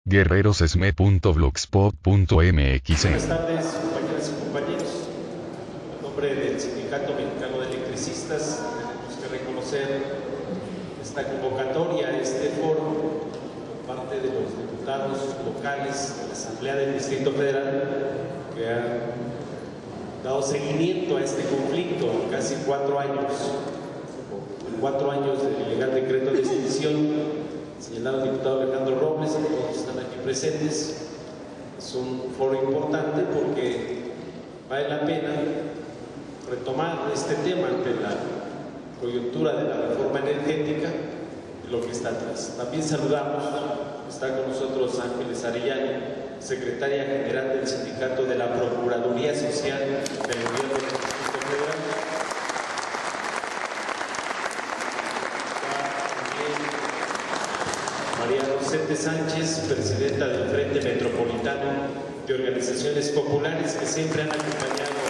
guerrerosesme.blogspot.mx. Buenas tardes, compañeras y compañeros. En nombre del Sindicato Mexicano de Electricistas, tenemos que reconocer esta convocatoria, este foro, por parte de los diputados locales de la Asamblea del Distrito Federal, que han dado seguimiento a este conflicto en casi 4 años, 4 años del ilegal decreto de extinción, señalado el diputado Alejandro Robles, y todos están aquí presentes. Es un foro importante porque vale la pena retomar este tema ante la coyuntura de la reforma energética y lo que está atrás. También saludamos, está con nosotros Ángeles Arellano, secretaria general del Sindicato de la Procuraduría Social del Gobierno del Distrito Federal. María Rosete Sánchez, presidenta del Frente Metropolitano de Organizaciones Populares, que siempre han acompañado a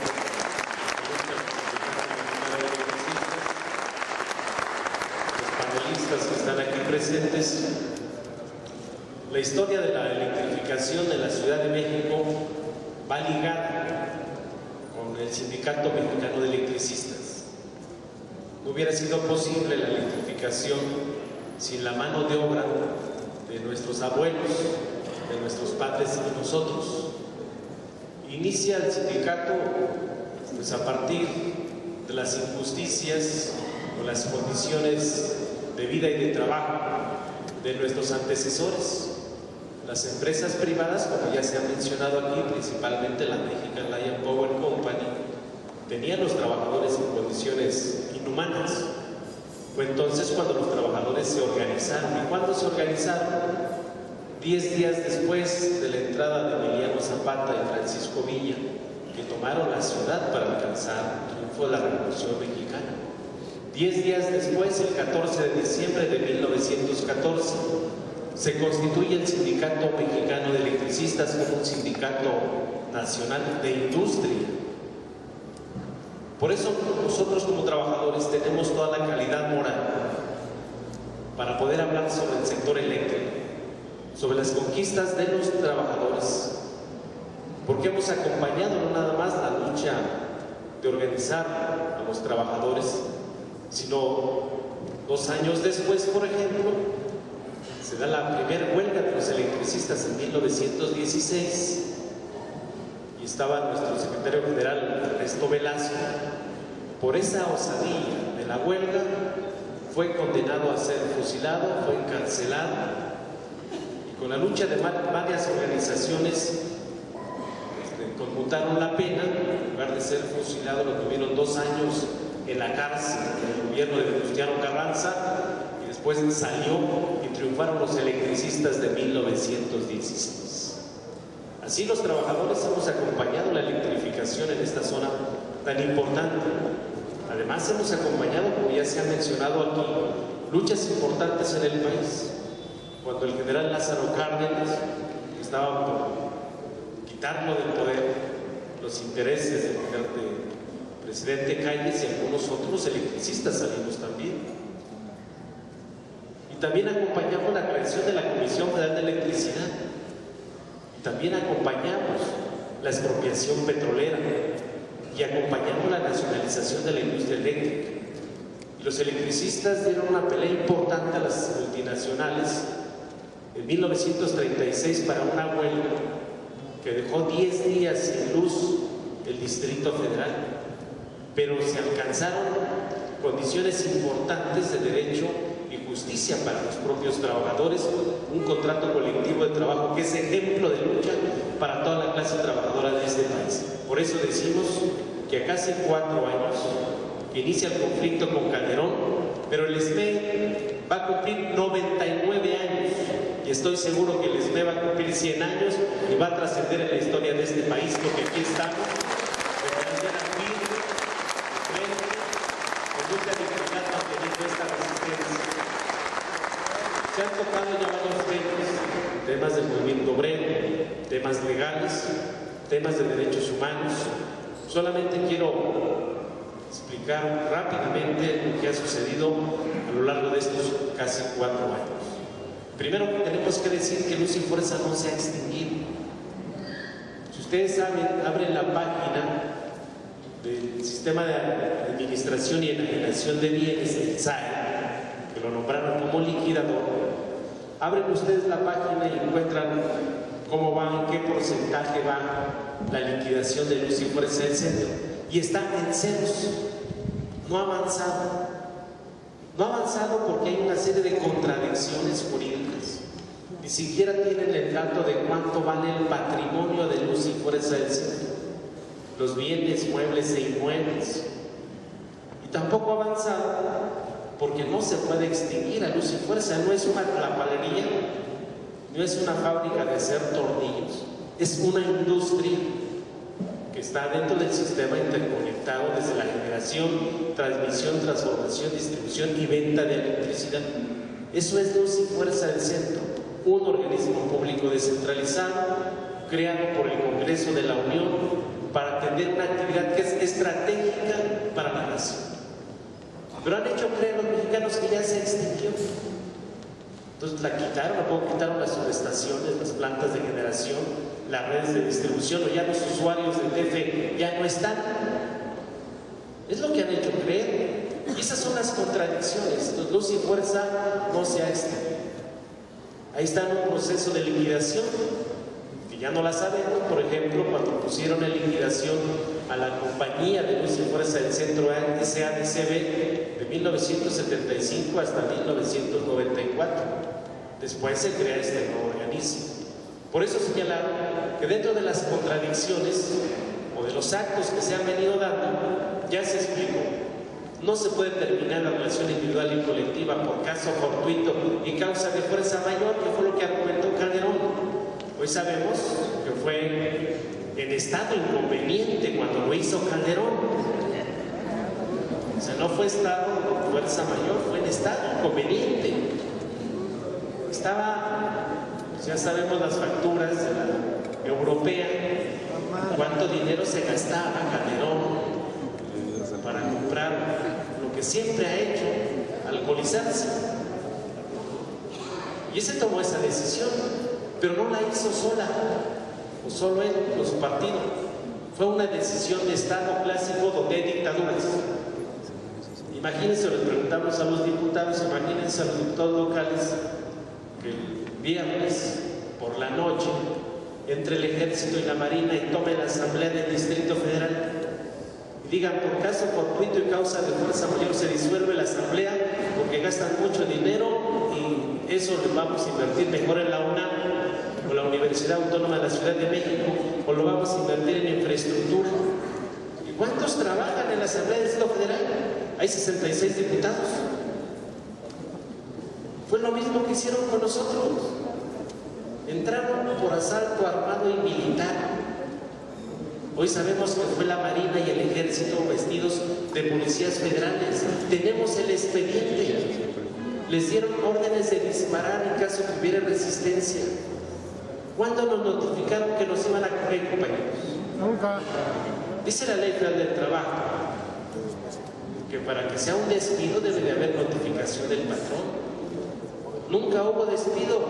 los panelistas que están aquí presentes. La historia de la electrificación de la Ciudad de México va ligada con el Sindicato Mexicano de Electricistas. No hubiera sido posible la electrificación sin la mano de obra de nuestros abuelos, de nuestros padres y de nosotros. Inicia el sindicato pues a partir de las injusticias o las condiciones de vida y de trabajo de nuestros antecesores. Las empresas privadas, como ya se ha mencionado aquí, principalmente la Mexican Lion Power Company, tenían los trabajadores en condiciones inhumanas. Fue entonces cuando los trabajadores se organizaron. ¿Y cuándo se organizaron? 10 días después de la entrada de Emiliano Zapata y Francisco Villa, que tomaron la ciudad para alcanzar el triunfo de la Revolución Mexicana. 10 días después, el 14 de diciembre de 1914, se constituye el Sindicato Mexicano de Electricistas como un sindicato nacional de industria. Por eso nosotros como trabajadores tenemos toda la calidad moral para poder hablar sobre el sector eléctrico, sobre las conquistas de los trabajadores, porque hemos acompañado no nada más la lucha de organizar a los trabajadores, sino 2 años después, por ejemplo, se da la primera huelga de los electricistas en 1916. Y estaba nuestro secretario general Ernesto Velasco. Por esa osadía de la huelga fue condenado a ser fusilado, fue encarcelado, y con la lucha de varias organizaciones conmutaron la pena. En lugar de ser fusilado, lo tuvieron 2 años en la cárcel del gobierno de Venustiano Carranza, y después salió y triunfaron los electricistas de 1916. Así los trabajadores hemos acompañado la electrificación en esta zona tan importante. Además hemos acompañado, como ya se ha mencionado aquí, luchas importantes en el país. Cuando el general Lázaro Cárdenas estaba por quitarlo del poder, los intereses del presidente Calles y algunos otros electricistas salimos también. Y también acompañamos la creación de la Comisión Federal de Electricidad. También acompañamos la expropiación petrolera y acompañamos la nacionalización de la industria eléctrica. Y los electricistas dieron una pelea importante a las multinacionales en 1936 para una huelga que dejó 10 días sin luz el Distrito Federal, pero se alcanzaron condiciones importantes de derecho y justicia para los propios trabajadores, un contrato colectivo de trabajo que es ejemplo de lucha para toda la clase trabajadora de este país. Por eso decimos que a casi 4 años que inicia el conflicto con Calderón, pero el SME va a cumplir 99 años, y estoy seguro que el SME va a cumplir 100 años y va a trascender en la historia de este país, porque aquí estamos de manera firme, con mucha dignidad, manteniendo esta resistencia. Se han tocado ya varios temas del movimiento obrero, temas legales, temas de derechos humanos. Solamente quiero explicar rápidamente lo que ha sucedido a lo largo de estos casi 4 años. Primero tenemos que decir que Luz y Fuerza no se ha extinguido. Si ustedes saben, abren la página del Sistema de Administración y Enajenación de Bienes, el SAE, que lo nombraron como liquidador. Abren ustedes la página y encuentran cómo va, en qué porcentaje va la liquidación de Luz y Fuerza del centro. Y está en ceros. No ha avanzado. No ha avanzado porque hay una serie de contradicciones jurídicas. Ni siquiera tienen el dato de cuánto vale el patrimonio de Luz y Fuerza del centro, los bienes muebles e inmuebles. Y tampoco ha avanzado porque no se puede extinguir a Luz y Fuerza. No es una clapalería, no es una fábrica de hacer tornillos, es una industria que está dentro del sistema interconectado desde la generación, transmisión, transformación, distribución y venta de electricidad. Eso es Luz y Fuerza del Centro, un organismo público descentralizado creado por el Congreso de la Unión para atender una actividad que es estratégica para la nación. Pero han hecho creer los mexicanos que ya se extinguió. Entonces la quitaron, quitaron las subestaciones, las plantas de generación, las redes de distribución, o ya los usuarios del DF ya no están. Es lo que han hecho creer. Y esas son las contradicciones. Entonces, Luz y Fuerza no se ha extinguido. Ahí está en un proceso de liquidación, que ya no la sabemos. Por ejemplo, cuando pusieron en liquidación a la compañía de Luz y Fuerza del Centro SADCB de 1975 hasta 1994. Después se crea este nuevo organismo. Por eso señalaron que dentro de las contradicciones o de los actos que se han venido dando, ya se explicó, no se puede terminar la relación individual y colectiva por caso fortuito y causa de fuerza mayor, que fue lo que argumentó Calderón. Hoy sabemos que fue en estado inconveniente cuando lo hizo Calderón. O sea, no fue estado con fuerza mayor, fue en estado inconveniente. Estaba, ya sabemos las facturas de la europea, cuánto dinero se gastaba Calderón para comprar lo que siempre ha hecho, alcoholizarse. Y ese tomó esa decisión, pero no la hizo sola, o solo él, o su partido. Fue una decisión de Estado clásico donde hay dictaduras. Imagínense, les preguntamos a los diputados, imagínense a los diputados locales que el viernes por la noche entre el Ejército y la Marina y tomen la Asamblea del Distrito Federal y digan, por caso fortuito y causa de fuerza mayor se disuelve la Asamblea porque gastan mucho dinero y eso lo vamos a invertir mejor en la UNAM o la Universidad Autónoma de la Ciudad de México, o lo vamos a invertir en infraestructura. ¿Y cuántos trabajan en la Asamblea del Distrito Federal? Hay 66 diputados. Fue lo mismo que hicieron con nosotros. Entraron por asalto armado y militar. Hoy sabemos que fue la Marina y el Ejército vestidos de policías federales. Tenemos el expediente. Les dieron órdenes de disparar en caso que hubiera resistencia. ¿Cuándo nos notificaron que nos iban a correr, compañeros? Nunca. Dice la Ley Federal del Trabajo que para que sea un despido debe de haber notificación del patrón. Nunca hubo despido.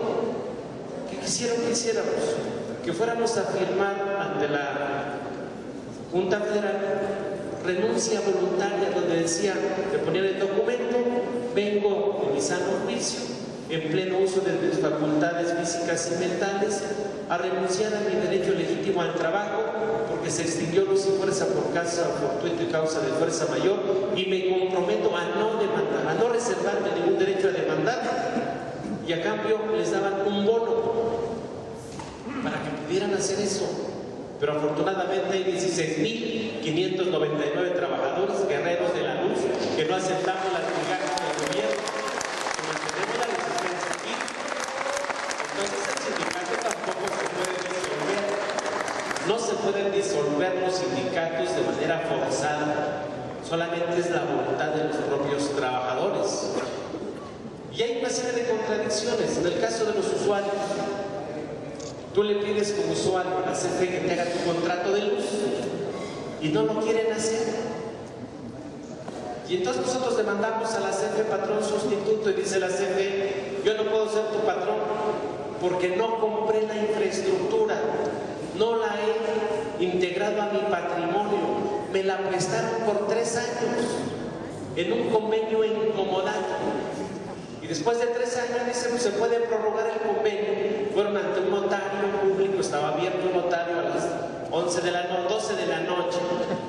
¿Qué quisieron que hiciéramos? Que fuéramos a firmar ante la Junta Federal renuncia voluntaria, donde decía, te ponían el documento, vengo en mi sano juicio, en pleno uso de mis facultades físicas y mentales, a renunciar a mi derecho legítimo al trabajo, porque se extinguió Luz y Fuerza por causa fortuito y causa de fuerza mayor, y me comprometo a no demandar, a no reservarme ningún derecho a demandar, y a cambio les daban un bono para que pudieran hacer eso. Pero afortunadamente hay 16.599 trabajadores guerreros de la luz que no aceptamos las migajas del gobierno, que mantenemos la resistencia aquí. Entonces el sindicato tampoco se puede disolver. No se pueden disolver los sindicatos de manera forzada. Solamente es la voluntad de los propios trabajadores. Y hay una serie de contradicciones. En el caso de los usuarios, tú le pides como usuario a la CFE que te haga tu contrato de luz y no lo quieren hacer. Y entonces nosotros demandamos a la CFE patrón sustituto y dice la CFE, yo no puedo ser tu patrón porque no compré la infraestructura, no la he integrado a mi patrimonio, me la prestaron por 3 años en un convenio incomodato. Y después de 3 años dice, pues se puede prorrogar el convenio. Fueron ante un notario público, estaba abierto un notario a las 12 de la noche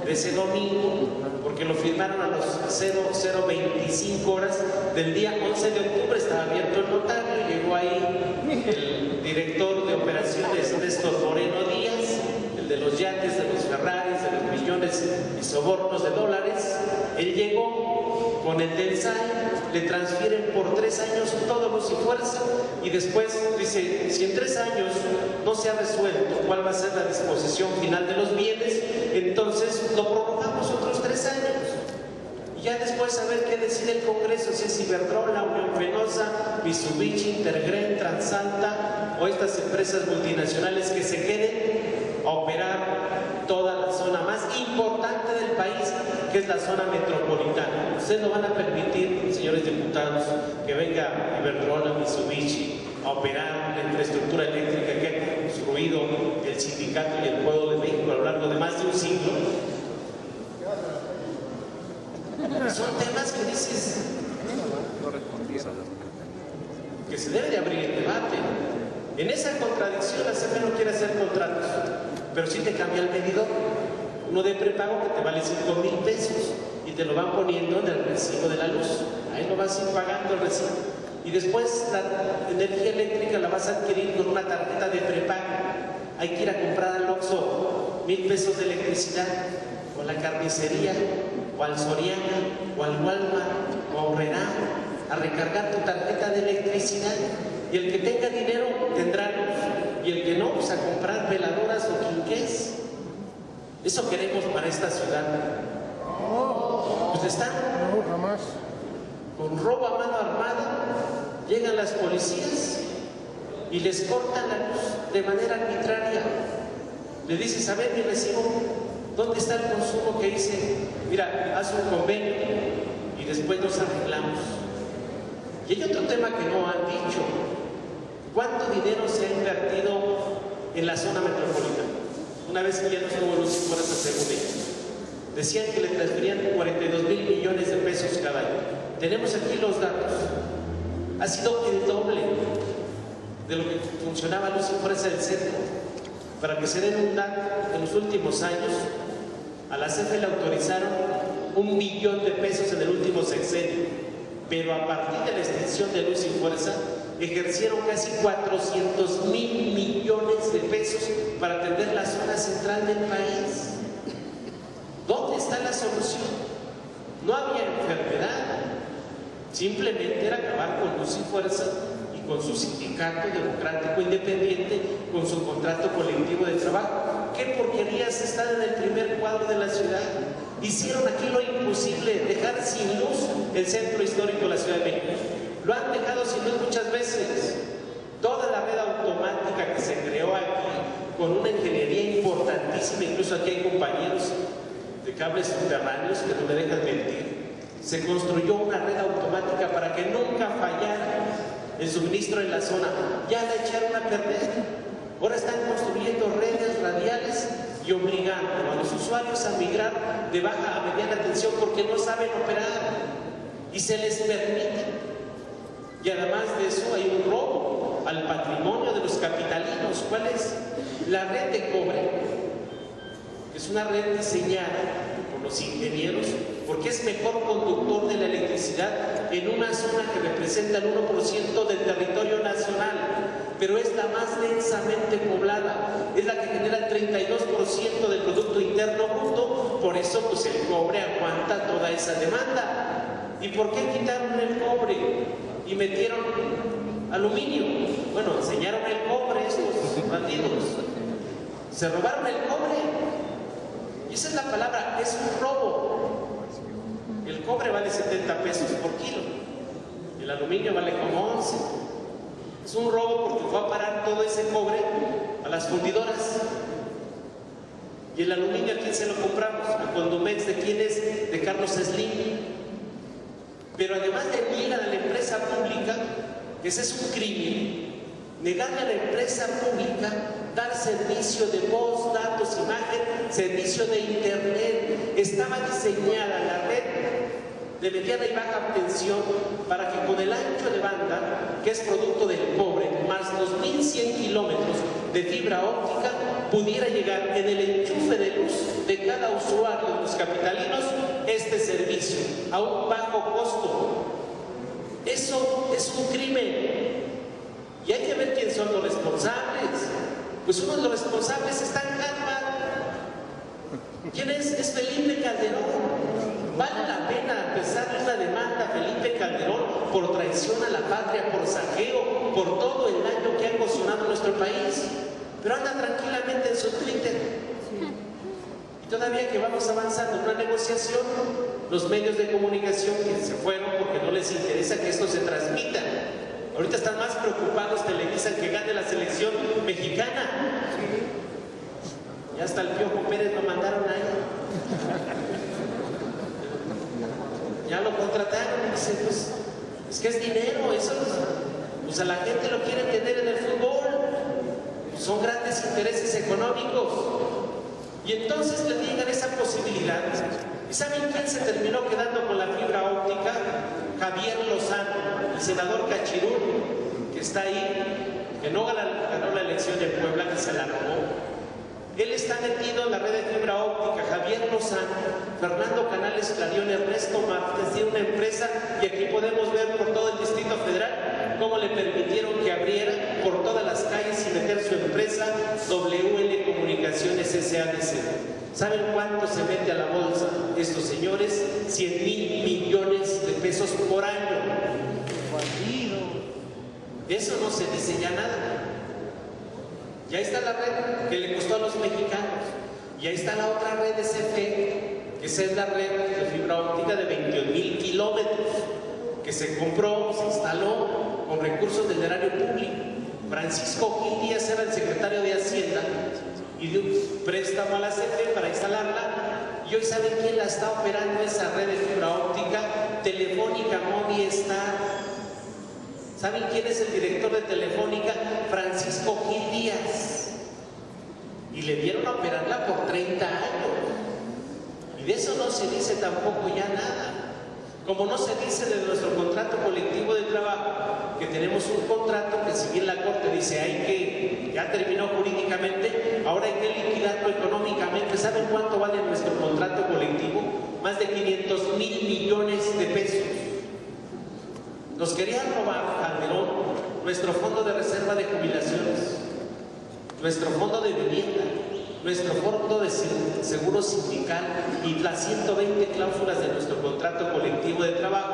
de ese domingo, porque lo firmaron a las 00:25 horas del día 11 de octubre, estaba abierto el notario, llegó ahí el director de operaciones Néstor Moreno Díaz, el de los yates, de los Ferraris, de los millones y sobornos de dólares. Él llegó con el del SAE, le transfieren por 3 años todo Luz y Fuerza, y después dice, si en 3 años no se ha resuelto cuál va a ser la disposición final de los bienes, entonces lo prorrogamos otros 3 años. Y ya después a ver qué decide el Congreso, si es Iberdrola, Unión Fenosa, Mitsubishi, Intergreen, Transalta o estas empresas multinacionales que se queden a operar toda la zona más importante del país, que es la zona metropolitana. Ustedes no van a permitir, señores diputados, que venga Iberdrola, Mitsubishi a operar la infraestructura eléctrica que ha construido el sindicato y el pueblo de México a lo largo de más de un siglo. Son temas que dices que se debe de abrir el debate. En esa contradicción, la CFE no quiere hacer contratos, pero sí te cambia el medidor. Uno de prepago que te vale 5,000 pesos y te lo van poniendo en el recibo de la luz. Ahí lo vas a ir pagando el recibo. Y después la energía eléctrica la vas a adquirir con una tarjeta de prepago. Hay que ir a comprar al Oxxo 1,000 pesos de electricidad, o a la carnicería, o al Soriana, o al Walmart, o a Urrera, a recargar tu tarjeta de electricidad. Y el que tenga dinero tendrá luz, y el que no, pues a comprar veladoras o quinqués. Eso queremos para esta ciudad. Pues están con robo a mano armada, llegan las policías y les cortan la luz de manera arbitraria. Le dices, a ver mi recibo, ¿dónde está el consumo que hice? Mira, haz un convenio y después nos arreglamos. Y hay otro tema que no han dicho. ¿Cuánto dinero se ha invertido en la zona metropolitana? Una vez que ya no estuvo Luz y Fuerza, según ellos, decían que le transferían 42,000 millones de pesos cada año. Tenemos aquí los datos. Ha sido el doble de lo que funcionaba Luz y Fuerza del centro. Para que se den un dato, en los últimos años a la CFE le autorizaron 1 billón de pesos en el último sexenio, pero a partir de la extinción de Luz y Fuerza ejercieron casi 400,000 millones de pesos para atender la zona central del país. ¿Dónde está la solución? No había enfermedad, simplemente era acabar con Luz y Fuerza y con su sindicato democrático independiente, con su contrato colectivo de trabajo. ¿Qué porquerías están en el primer cuadro de la ciudad? Hicieron aquí lo imposible, dejar sin luz el centro histórico de la Ciudad de México. Lo han dejado sin luz muchas veces. Toda la red automática que se creó aquí, con una ingeniería importantísima, incluso aquí hay compañeros de cables subterráneos que no me dejan mentir, se construyó una red automática para que nunca fallara el suministro en la zona. Ya la echaron a perder. Ahora están construyendo redes radiales y obligando a los usuarios a migrar de baja a mediana tensión porque no saben operar y se les permite. Y además de eso hay un robo al patrimonio de los capitalinos. ¿Cuál es? La red de cobre. Es una red diseñada por los ingenieros porque es mejor conductor de la electricidad en una zona que representa el 1% del territorio nacional, pero es la más densamente poblada, es la que genera el 32% del Producto Interno Bruto. Por eso pues el cobre aguanta toda esa demanda. ¿Y por qué quitaron el cobre y metieron aluminio? Bueno, enseñaron el cobre estos bandidos, se robaron el cobre. Y esa es la palabra, es un robo. El cobre vale 70 pesos por kilo, el aluminio vale como 11. Es un robo porque fue a parar todo ese cobre a las fundidoras. Y el aluminio, ¿a quién se lo compramos? A Condumex. ¿De quién es? De Carlos Slim. Pero además de niegan a la empresa pública Ese es un crimen. Negarle a la empresa pública dar servicio de voz, datos, imagen, servicio de internet. Estaba diseñada la red de mediana y baja tensión para que con el ancho de banda, que es producto del cobre, más 2100 kilómetros de fibra óptica, pudiera llegar en el enchufe de luz de cada usuario de los capitalinos este servicio a un bajo costo. Eso es un crimen y hay que ver quién son los responsables. Pues uno de los responsables está en Harvard. ¿Quién es? Es Felipe Calderón. ¿Vale la pena empezar una demanda a Felipe Calderón por traición a la patria, por saqueo, por todo el daño que ha ocasionado nuestro país? Pero anda tranquilamente en su Twitter. Y todavía que vamos avanzando en una negociación, los medios de comunicación que se fueron porque no les interesa que esto se transmita. Ahorita están más preocupados Televisa que gane la selección mexicana. Y hasta el Piojo Pérez lo mandaron ahí. Ya lo contrataron y dice, pues, es que es dinero, eso, pues a la gente lo quiere tener en el fútbol, son grandes intereses económicos. Y entonces le digan esa posibilidad. ¿Y saben quién se terminó quedando con la fibra óptica? Javier Lozano, el senador Cachirul, que está ahí, que no ganó la elección en Puebla, que se la robó. Él está metido en la red de fibra óptica. Javier Lozano, Fernando Canales Clarión, Ernesto Márquez, tiene una empresa y aquí podemos ver por todo el Distrito Federal cómo le permitieron que abriera por todas las calles y meter su empresa WL Comunicaciones SADC. ¿Saben cuánto se mete a la bolsa estos señores? 100,000 millones de pesos por año. Eso no se dice ya nada. Y ahí está la red que le costó a los mexicanos. Y ahí está la otra red de CFE, que es la red de fibra óptica de 21,000 kilómetros, que se compró, se instaló con recursos del erario público. Francisco Gil Díaz era el secretario de Hacienda y dio un préstamo a la CFE para instalarla. Y hoy ¿saben quién la está operando esa red de fibra óptica? Telefónica Movistar. ¿Saben quién es el director de Telefónica? Francisco Gil Díaz. Y le dieron a operarla por 30 años. Y de eso no se dice tampoco ya nada. Como no se dice de nuestro contrato colectivo de trabajo, que tenemos un contrato que si bien la Corte dice ya terminó jurídicamente, ahora hay que liquidarlo económicamente. ¿Saben cuánto vale nuestro contrato colectivo? Más de 500,000 millones de pesos. Nos querían robar, Calderón, nuestro fondo de reserva de jubilaciones, nuestro fondo de vivienda, nuestro fondo de seguro sindical y las 120 cláusulas de nuestro contrato colectivo de trabajo,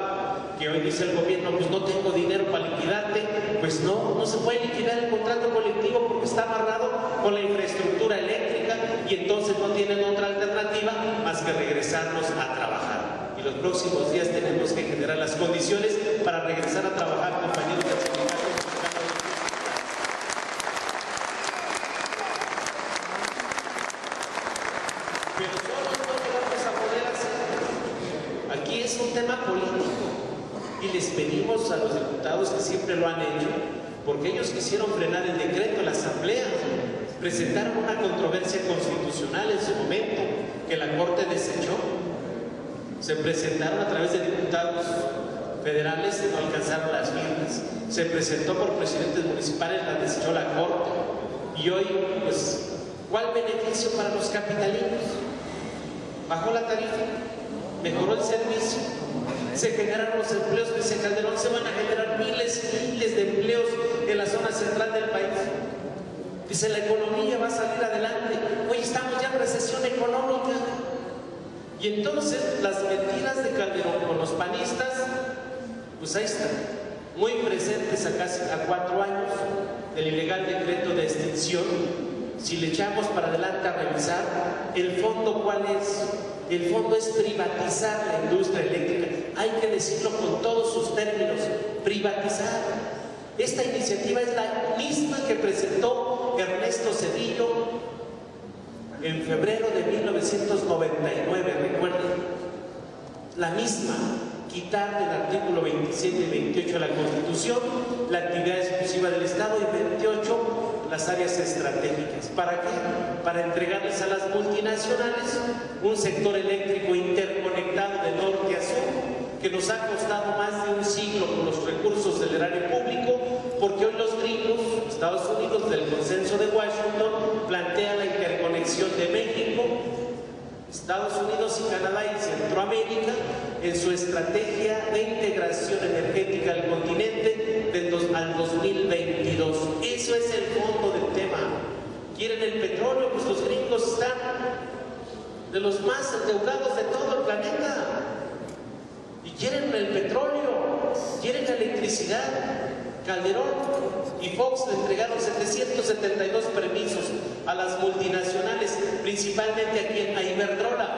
que hoy dice el gobierno, pues no tengo dinero para liquidarte. Pues no se puede liquidar el contrato colectivo porque está amarrado con la infraestructura eléctrica y entonces no tienen otra alternativa más que regresarnos a trabajar. Y los próximos días tenemos que generar las condiciones para regresar a trabajar, compañeros del sindicato mexicano. Pero solo no lo vamos a poder hacer. Aquí es un tema político y les pedimos a los diputados que siempre lo han hecho, porque ellos quisieron frenar el decreto en la Asamblea, presentaron una controversia constitucional en su momento que la Corte desechó. Se presentaron a través de diputados federales y no alcanzaron las firmas. Se presentó por presidentes municipales, la desechó la Corte. Y hoy, pues, ¿cuál beneficio para los capitalinos? Bajó la tarifa, mejoró el servicio, se generaron los empleos, dice Calderón, se van a generar miles y miles de empleos en la zona central del país. Dice, la economía va a salir adelante. Hoy estamos ya en recesión económica. Y entonces las mentiras de Calderón con los panistas, pues ahí están, muy presentes a casi 4 años del ilegal decreto de extinción. Si le echamos para adelante a revisar, el fondo, ¿cuál es? El fondo es privatizar la industria eléctrica. Hay que decirlo con todos sus términos, privatizar. Esta iniciativa es la misma que presentó Ernesto Zedillo en febrero de 1999, recuerden, la misma. quitar del artículo 27 y 28 de la Constitución la actividad exclusiva del Estado y 28 las áreas estratégicas. ¿Para qué? Para entregarles a las multinacionales un sector eléctrico interconectado de norte a sur que nos ha costado más de un siglo con los recursos del erario público, porque hoy los gringos, Estados Unidos, del consenso de Washington, plantean la interconexión de México, Estados Unidos y Canadá y Centroamérica en su estrategia de integración energética al continente al 2022. Eso es el fondo del tema. ¿Quieren el petróleo? Pues los gringos están de los más endeudados de todo el planeta. Y quieren el petróleo, quieren la electricidad. Calderón y Fox le entregaron 772 permisos a las multinacionales, principalmente aquí a Iberdrola.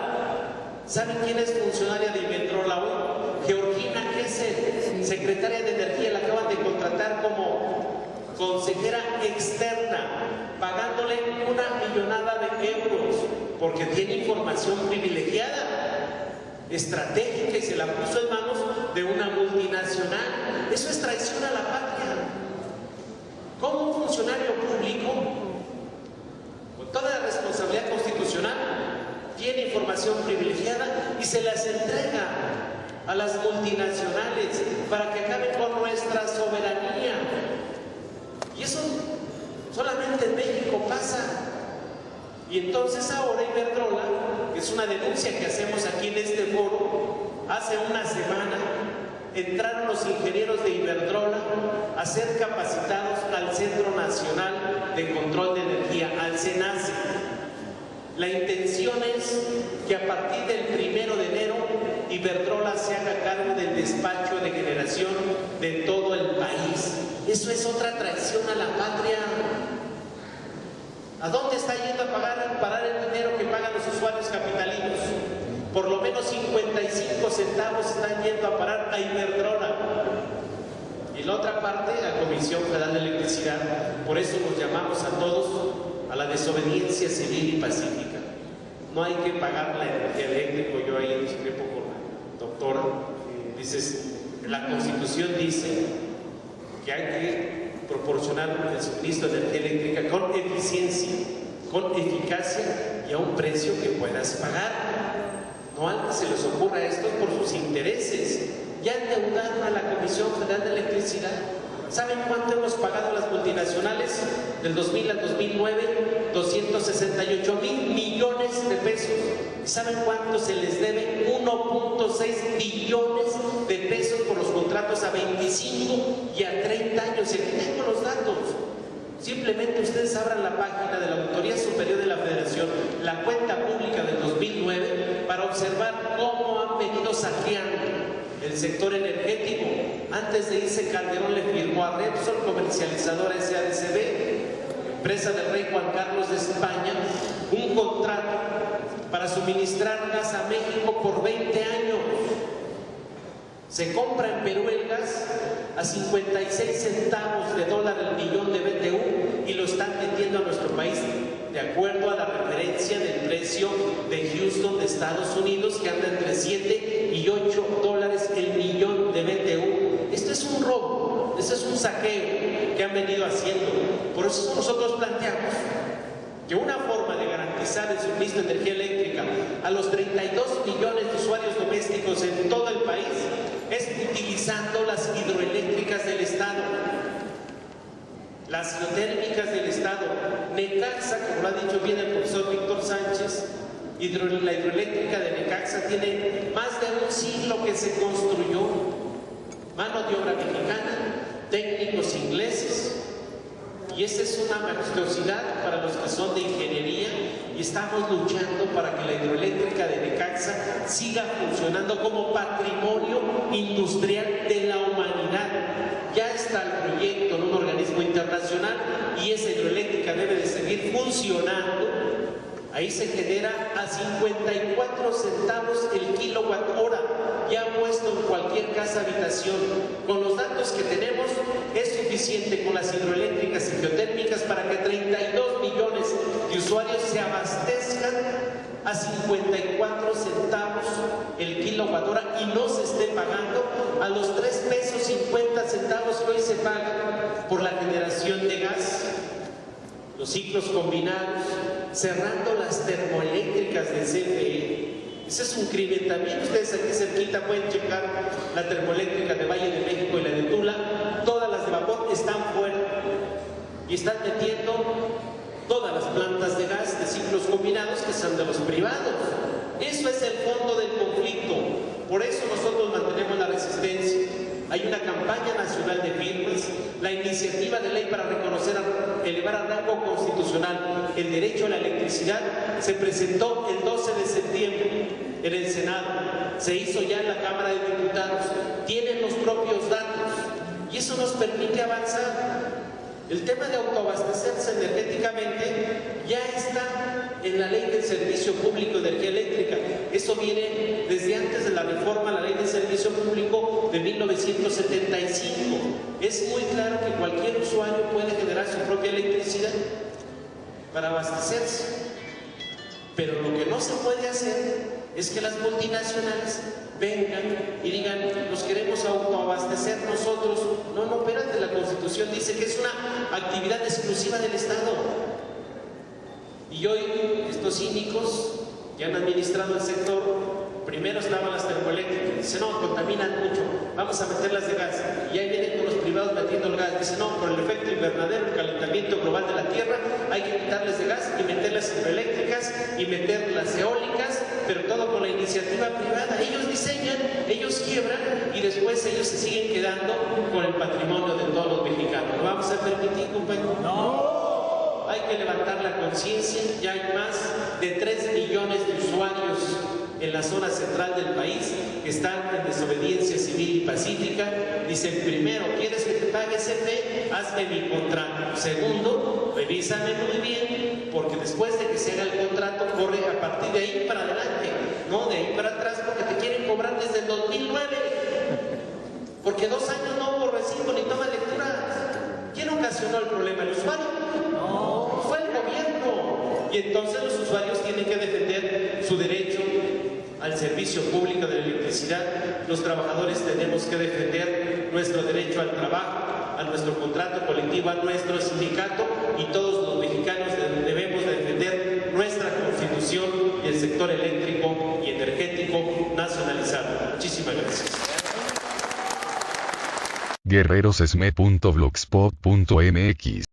¿Saben quién es funcionaria de Iberdrola hoy? Georgina Kessel, secretaria de Energía, la acaban de contratar como consejera externa, pagándole 1 millonada de euros, porque tiene información privilegiada, estratégica, y se la puso en manos de una multinacional. Eso es traición a la patria. ¿Cómo un funcionario público, con toda la responsabilidad constitucional, tiene información privilegiada y se las entrega a las multinacionales para que acaben con nuestra soberanía? Y eso solamente en México pasa. Y entonces ahora Iberdrola, que es una denuncia que hacemos aquí en este foro, hace una semana entraron los ingenieros de Iberdrola a ser capacitados al Centro Nacional de Control de Energía, al CENACE. La intención es que a partir del 1 de enero Iberdrola se haga cargo del despacho de generación de todo el país. Eso es otra traición a la patria. ¿A dónde está yendo a parar el dinero que pagan los usuarios capitalinos? Por lo menos 55 centavos están yendo a parar a Iberdrola. Y la otra parte, a Comisión Federal de Electricidad. Por eso nos llamamos a todos a la desobediencia civil y pacífica. No hay que pagar la energía eléctrica. Yo ahí discrepo con la doctora. Dices, la Constitución dice que hay que proporcionar el suministro de energía eléctrica con eficiencia, con eficacia y a un precio que puedas pagar. No a que se les ocurra esto por sus intereses. Ya endeudaron a la Comisión Federal de Electricidad. ¿Saben cuánto hemos pagado a las multinacionales del 2000 al 2009? 268,000 millones de pesos. ¿Y saben cuánto se les debe? 1.6 billones de pesos por los contratos a 25 y a 30 años. Aquí tengo los datos. Simplemente ustedes abran la página de la Auditoría Superior de la Federación, la cuenta pública del 2009, para observar cómo han venido saqueando el sector energético. Antes de irse, Calderón le firmó a Repsol, comercializadora SADCB, empresa del rey Juan Carlos de España, un contrato para suministrar gas a México por 20 años. Se compra en Perú el gas a 56 centavos de dólar el millón de BTU y lo están vendiendo a nuestro país de acuerdo a la referencia del precio de Houston de Estados Unidos, que anda entre 7 y 8 dólares el millón de BTU. Esto es un robo, esto es un saqueo que han venido haciendo. Por eso nosotros planteamos que una forma de garantizar el suministro de energía eléctrica a los 32 millones de usuarios domésticos en todo el país es utilizando las hidroeléctricas del Estado, las geotérmicas del Estado. Necaxa, como lo ha dicho bien el profesor Víctor Sánchez, la hidroeléctrica de Necaxa tiene más de un siglo que se construyó, mano de obra mexicana, técnicos ingleses, y esa es una majestuosidad para los que son de ingeniería, y estamos luchando para que la hidroeléctrica de Necaxa siga funcionando como patrimonio industrial de la humanidad. Ya está el proyecto en un organismo internacional y esa hidroeléctrica debe de seguir funcionando. Ahí se genera a 54 centavos el kilowatt hora, ya puesto en cualquier casa habitación. Con los datos que tenemos es suficiente con las hidroeléctricas y geotérmicas para que 32 millones de usuarios se abastezcan a 54 centavos el kilowatt hora y no se esté pagando a los 3 pesos 50 centavos que hoy se pagan por la generación de gas, los ciclos combinados, cerrando las termoeléctricas del CFE. Ese es un crimen también. Ustedes aquí cerquita pueden checar la termoeléctrica de Valle de México y la de Tula. Todas las de vapor están fuera y están metiendo todas las plantas de gas de ciclos combinados que son de los privados. Eso es el fondo del conflicto. Por eso nosotros mantenemos la resistencia. Hay una campaña nacional de firmas, la iniciativa de ley para reconocer, elevar a rango constitucional el derecho a la electricidad se presentó el 12 de septiembre en el Senado, se hizo ya en la Cámara de Diputados, tienen los propios datos y eso nos permite avanzar. El tema de autoabastecerse energéticamente ya está en la Ley del Servicio Público de Energía Eléctrica. Eso viene desde antes de la reforma a la Ley del Servicio Público de 1975. Es muy claro que cualquier usuario puede generar su propia electricidad para abastecerse. Pero lo que no se puede hacer es que las multinacionales vengan y digan, nos queremos autoabastecer nosotros. No, espérate, la Constitución dice que es una actividad exclusiva del Estado. Y hoy estos cínicos que han administrado el sector, primero estaban las termoeléctricas, dicen, no, contaminan mucho, vamos a meterlas de gas. Y ahí vienen con los privados metiendo el gas, dicen, no, por el efecto invernadero, el calentamiento global de la Tierra, hay que quitarles de gas y meter las hidroeléctricas y meter las eólicas, pero todo con la iniciativa privada. Ellos diseñan, ellos quiebran y después ellos se siguen quedando con el patrimonio de todos los mexicanos. ¿Lo vamos a permitir, compañero? No. Hay que levantar la conciencia. Ya hay más de 3 millones de usuarios en la zona central del país que están en desobediencia civil y pacífica. Dicen, primero, ¿quieres que te pague CFE? Hazme mi contrato. Segundo, revísame muy bien, porque después de que se haga el contrato, corre a partir de ahí para adelante, no de ahí para atrás, porque te quieren cobrar desde el 2009, porque 2 años no hubo recibo ni toma lectura. ¿Quién ocasionó el problema? ¿El usuario? No, fue el gobierno. Y entonces los usuarios tienen que defender su derecho al servicio público de la electricidad. Los trabajadores tenemos que defender nuestro derecho al trabajo, a nuestro contrato colectivo, a nuestro sindicato, y todos los mexicanos debemos defender nuestra Constitución y el sector eléctrico y energético nacionalizado. Muchísimas gracias. guerrerosesme.blogspot.mx